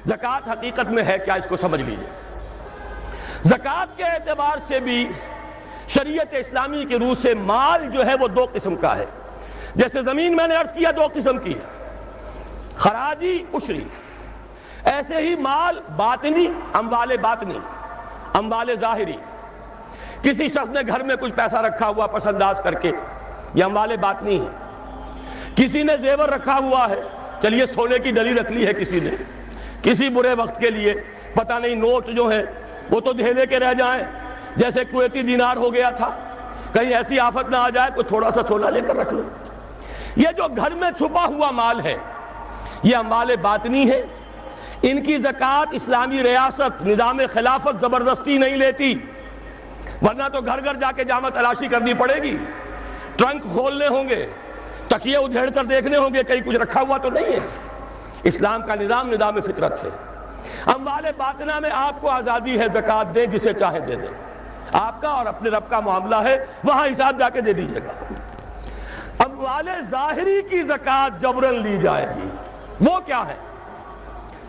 زکوٰۃ حقیقت میں ہے کیا، اس کو سمجھ لیجئے۔ زکوٰۃ کے اعتبار سے بھی شریعت اسلامی کی روح سے مال جو ہے وہ دو قسم کا ہے۔ جیسے زمین میں نے عرض کیا دو قسم کی، خراجی عشری، ایسے ہی مال باطنی، اموال باطنی، اموال ظاہری۔ کسی شخص نے گھر میں کچھ پیسہ رکھا ہوا پس انداز کر کے، یہ اموال باطنی ہے۔ کسی نے زیور رکھا ہوا ہے، چلیے سونے کی ڈلی رکھ لی ہے کسی نے، کسی برے وقت کے لیے، پتہ نہیں نوٹ جو ہیں وہ تو دھیلے کے رہ جائیں، جیسے کویتی دینار ہو گیا تھا، کہیں ایسی آفت نہ آ جائے کوئی تھوڑا سا سونا لے کر رکھ لو۔ یہ جو گھر میں چھپا ہوا مال ہے یہ اموال باطنی ہے، ان کی زکوٰۃ اسلامی ریاست نظام خلافت زبردستی نہیں لیتی، ورنہ تو گھر گھر جا کے جامع تلاشی کرنی پڑے گی، ٹرنک کھولنے ہوں گے، تکیے ادھیڑ کر دیکھنے ہوں گے کہیں کچھ رکھا ہوا تو نہیں ہے۔ اسلام کا نظام نظام فطرت ہے۔ اموال باطنہ میں آپ کو آزادی ہے، زکوٰۃ دیں جسے چاہے دے دیں، آپ کا اور اپنے رب کا معاملہ ہے، وہاں حساب جا کے دے دیجیے گا۔ اموال ظاہری کی زکوٰۃ جبرن لی جائے گی۔ وہ کیا ہے؟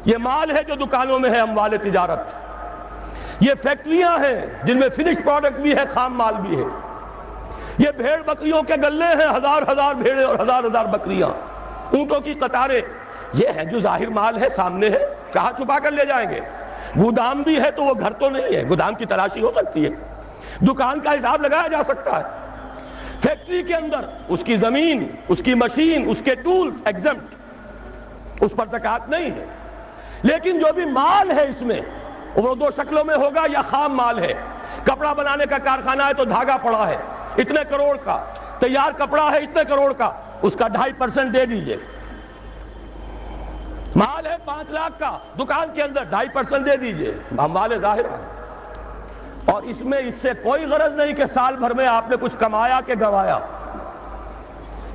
یہ مال ہے جو دکانوں میں ہے، اموال تجارت، یہ فیکٹریاں ہیں جن میں فنش پروڈکٹ بھی ہے، خام مال بھی ہے، یہ بھیڑ بکریوں کے گلے ہیں، ہزار ہزار بھیڑیں اور ہزار ہزار بکریاں، اونٹوں کی قطاریں، یہ ہے جو ظاہر مال ہے، سامنے ہے، کہاں چھپا کر لے جائیں گے؟ گودام بھی ہے تو وہ گھر تو نہیں ہے، گودام کی تلاشی ہو سکتی ہے، دکان کا حساب لگایا جا سکتا ہے۔ فیکٹری کے اندر اس کی زمین، اس کی مشین، اس کے ٹولز ایگزمپٹ، اس پر زکوٰۃ نہیں ہے۔ لیکن جو بھی مال ہے اس میں وہ دو شکلوں میں ہوگا، یا خام مال ہے، کپڑا بنانے کا کارخانہ ہے تو دھاگا پڑا ہے اتنے کروڑ کا، تیار کپڑا ہے اتنے کروڑ کا، اس کا 2.5% دے دیجئے۔ مال ہے 5 لاکھ کا، دکان کے اندر 2.5% دے دیجئے، اموال ظاہر ہے۔ اور اس میں اس سے کوئی غرض نہیں کہ سال بھر میں آپ نے کچھ کمایا کہ گوایا،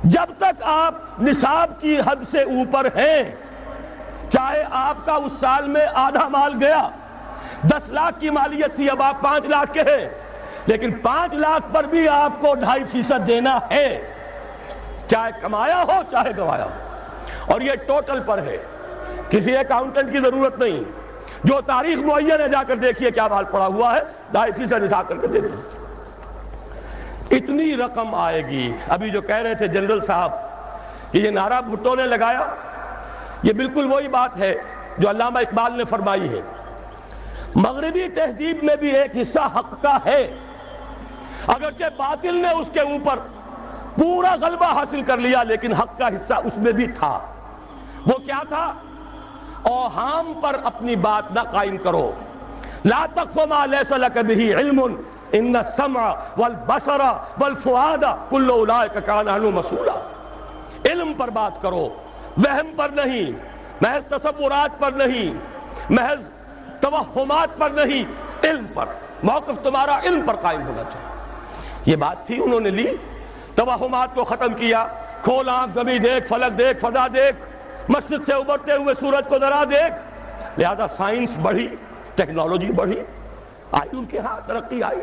جب تک آپ نصاب کی حد سے اوپر ہیں، چاہے آپ کا اس سال میں آدھا مال گیا، 10 لاکھ کی مالیت تھی، اب آپ 5 لاکھ کے ہیں، لیکن 5 لاکھ پر بھی آپ کو 2.5% دینا ہے، چاہے کمایا ہو چاہے گوایا ہو۔ اور یہ ٹوٹل پر ہے، کسی اکاؤنٹنٹ کی ضرورت نہیں، جو تاریخ معین ہے جا کر دیکھیے کیا مال پڑا ہوا ہے، 2.5% حساب کر کے دے دیجیے۔ اتنی رقم آئے گی۔ ابھی جو کہہ رہے تھے جنرل صاحب کہ یہ نعرہ بھٹو نے لگایا، یہ بالکل وہی بات ہے جو علامہ اقبال نے فرمائی ہے، مغربی تہذیب میں بھی ایک حصہ حق کا ہے، اگرچہ باطل نے اس کے اوپر پورا غلبہ حاصل کر لیا، لیکن حق کا حصہ اس میں بھی تھا۔ وہ کیا تھا؟ اوہام پر اپنی بات نہ قائم کرو، لا تقف ما لیس لک بہ علم ان السمع والبصر والفؤاد کل اولئک کان عنہ مسئولا۔ علم پر بات کرو، وہم پر نہیں، محض تصورات پر نہیں، محض توہمات پر نہیں، علم پر۔ موقف تمہارا علم پر قائم ہونا چاہیے۔ یہ بات تھی، انہوں نے لی، توہمات کو ختم کیا، کھول آنکھ، زمین دیکھ، فلک دیکھ، فضا دیکھ، مشرق سے ابھرتے ہوئے سورج کو ذرا دیکھ۔ لہذا سائنس بڑھی، ٹیکنالوجی بڑھی، آئی ان کے ہاں ترقی آئی۔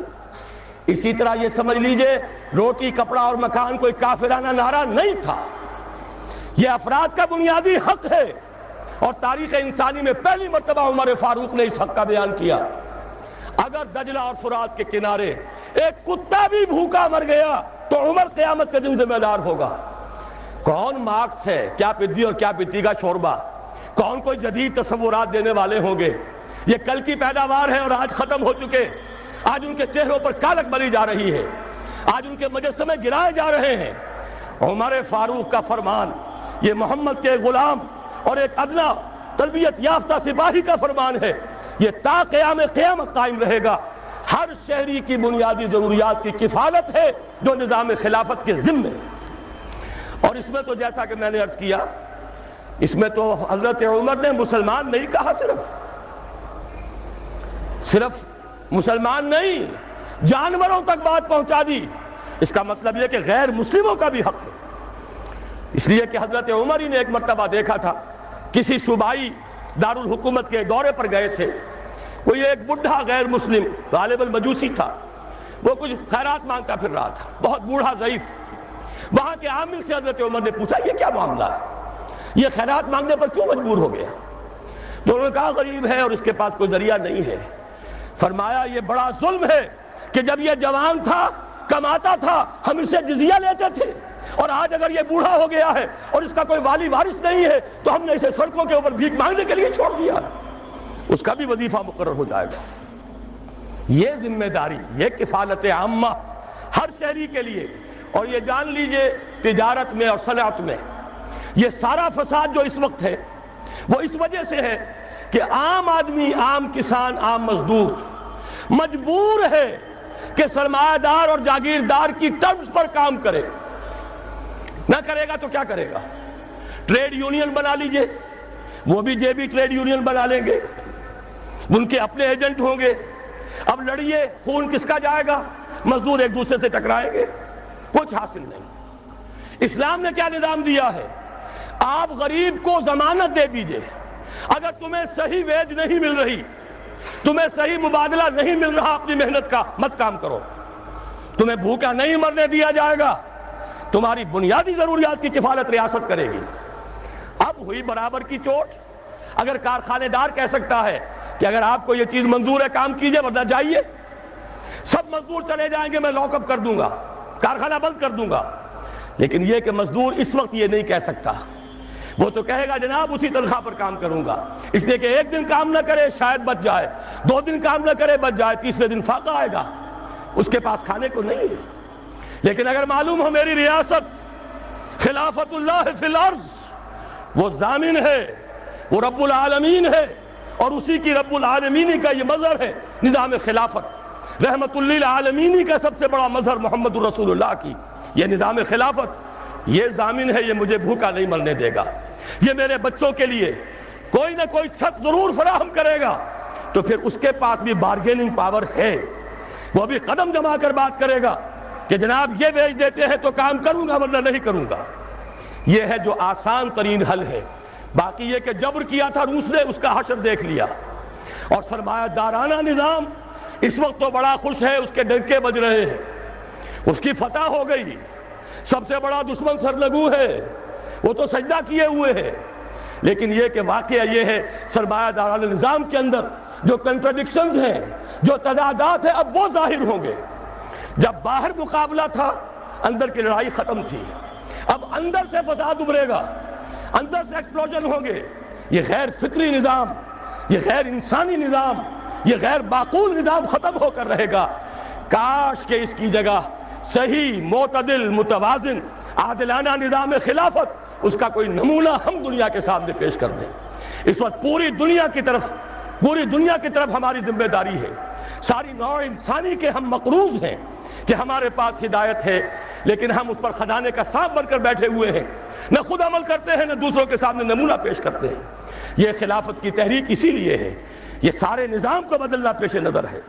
اسی طرح یہ سمجھ لیجئے روٹی، کپڑا اور مکان کوئی کافرانہ نعرہ نہیں تھا، یہ افراد کا بنیادی حق ہے، اور تاریخ انسانی میں پہلی مرتبہ عمر فاروق نے اس حق کا بیان کیا۔ اگر دجلہ اور فرات کے کنارے ایک کتا بھی بھوکا مر گیا تو عمر قیامت کے دن ذمہ دار ہوگا۔ کون مارکس ہے، کیا پدی اور کیا پتی کا شوربہ، کون کوئی جدید تصورات دینے والے ہوں گے؟ یہ کل کی پیداوار ہے اور آج ختم ہو چکے، آج ان کے چہروں پر کالک بلی جا رہی ہے، آج ان کے مجسمے گرائے جا رہے ہیں۔ عمر فاروق کا فرمان، یہ محمد کے غلام اور ایک ادنا تربیت یافتہ سپاہی کا فرمان ہے، یہ تا قیام قیامت قائم رہے گا۔ ہر شہری کی بنیادی ضروریات کی کفالت ہے جو نظام خلافت کے ذمے ہے۔ اور اس میں تو جیسا کہ میں نے عرض کیا، اس میں تو حضرت عمر نے مسلمان نہیں کہا، صرف مسلمان نہیں، جانوروں تک بات پہنچا دی۔ اس کا مطلب یہ کہ غیر مسلموں کا بھی حق ہے، اس لیے کہ حضرت عمر ہی نے ایک مرتبہ دیکھا تھا، کسی صوبائی دارالحکومت کے دورے پر گئے تھے، کوئی ایک بڑھا غیر مسلم غالباً مجوسی تھا، وہ کچھ خیرات مانگتا پھر رہا تھا، بہت بوڑھا ضعیف۔ وہاں کے عامل سے حضرت عمر نے پوچھا یہ کیا معاملہ ہے، یہ خیرات مانگنے پر کیوں مجبور ہو گیا؟ تو انہوں نے کہا غریب ہے اور اس کے پاس کوئی ذریعہ نہیں ہے۔ فرمایا یہ بڑا ظلم ہے کہ جب یہ جوان تھا، کماتا تھا، ہم اسے جزیہ لیتے تھے، اور آج اگر یہ بوڑھا ہو گیا ہے اور اس کا کوئی والی وارث نہیں ہے تو ہم نے اسے سڑکوں کے اوپر بھیک مانگنے کے لیے چھوڑ دیا، اس کا بھی وظیفہ مقرر ہو جائے گا۔ یہ ذمہ داری، یہ کفالت عامہ ہر شہری کے لیے۔ اور یہ جان لیجئے تجارت میں اور صنعت میں یہ سارا فساد جو اس وقت ہے وہ اس وجہ سے ہے کہ عام آدمی، عام کسان، عام مزدور مجبور ہے کہ سرمایہ دار اور جاگیردار کی ٹرمز پر کام کرے۔ نہ کرے گا تو کیا کرے گا؟ ٹریڈ یونین بنا لیجئے، وہ بھی جیبی ٹریڈ یونین بنا لیں گے، ان کے اپنے ایجنٹ ہوں گے۔ اب لڑیے، خون کس کا جائے گا؟ مزدور ایک دوسرے سے ٹکرائیں گے، کچھ حاصل نہیں۔ اسلام نے کیا نظام دیا ہے؟ آپ غریب کو ضمانت دے دیجئے، اگر تمہیں صحیح ویج نہیں مل رہی، تمہیں صحیح مبادلہ نہیں مل رہا اپنی محنت کا، مت کام کرو، تمہیں بھوکا نہیں مرنے دیا جائے گا، تمہاری بنیادی ضروریات کی کفالت ریاست کرے گی۔ اب ہوئی برابر کی چوٹ۔ اگر کارخانے دار کہہ سکتا ہے کہ اگر آپ کو یہ چیز منظور ہے کام کیجئے ورنہ جائیے، سب مزدور چلے جائیں گے، میں لاک اپ کر دوں گا، کارخانہ بند کر دوں گا، لیکن یہ کہ مزدور اس وقت یہ نہیں کہہ سکتا، وہ تو کہے گا جناب اسی تنخواہ پر کام کروں گا، اس لیے کہ ایک دن کام نہ کرے شاید بچ جائے، 2 دن کام نہ کرے بچ جائے، تیسرے دن فاقہ آئے گا، اس کے پاس کھانے کو نہیں ہے۔ لیکن اگر معلوم ہو میری ریاست خلافت اللہ فی الارض، وہ ضامن ہے، وہ رب العالمین ہے، اور اسی کی رب العالمینی کا یہ مظہر ہے نظام خلافت، رحمت للعالمینی کا سب سے بڑا مظہر محمد رسول اللہ کی یہ نظام خلافت، یہ ضامن ہے، یہ مجھے بھوکا نہیں مرنے دے گا، یہ میرے بچوں کے لیے کوئی نہ کوئی چھت ضرور فراہم کرے گا، تو پھر اس کے پاس بھی بارگیننگ پاور ہے، وہ بھی قدم جما کر بات کرے گا کہ جناب یہ ویج دیتے ہیں تو کام کروں گا ورنہ نہیں کروں گا۔ یہ ہے جو آسان ترین حل ہے۔ باقی یہ کہ جبر کیا تھا روس نے، اس کا حشر دیکھ لیا، اور سرمایہ دارانہ نظام اس وقت تو بڑا خوش ہے، اس کے ڈنکے بج رہے ہیں، اس کی فتح ہو گئی، سب سے بڑا دشمن سرنگوں ہے، وہ تو سجدہ کیے ہوئے ہے۔ لیکن یہ کہ واقعہ یہ ہے سرمایہ دارانہ نظام کے اندر جو کنٹرڈکشنز ہیں، جو تضادات ہیں، اب وہ ظاہر ہوں گے۔ جب باہر مقابلہ تھا، اندر کی لڑائی ختم تھی، اب اندر سے فساد ابھرے گا، اندر سے ایکسپلوژن ہوں گے۔ یہ غیر فطری نظام، یہ غیر انسانی نظام، یہ غیر معقول نظام ختم ہو کر رہے گا۔ کاش کہ اس کی جگہ صحیح، معتدل، متوازن، عادلانہ نظام خلافت، اس کا کوئی نمونہ ہم دنیا کے سامنے پیش کر دیں۔ اس وقت پوری دنیا کی طرف ہماری ذمہ داری ہے، ساری نوع انسانی کے ہم مقروض ہیں کہ ہمارے پاس ہدایت ہے، لیکن ہم اس پر خزانے کا سانپ بن کر بیٹھے ہوئے ہیں، نہ خود عمل کرتے ہیں نہ دوسروں کے سامنے نمونہ پیش کرتے ہیں۔ یہ خلافت کی تحریک اسی لیے ہے، یہ سارے نظام کو بدلنا پیش نظر ہے۔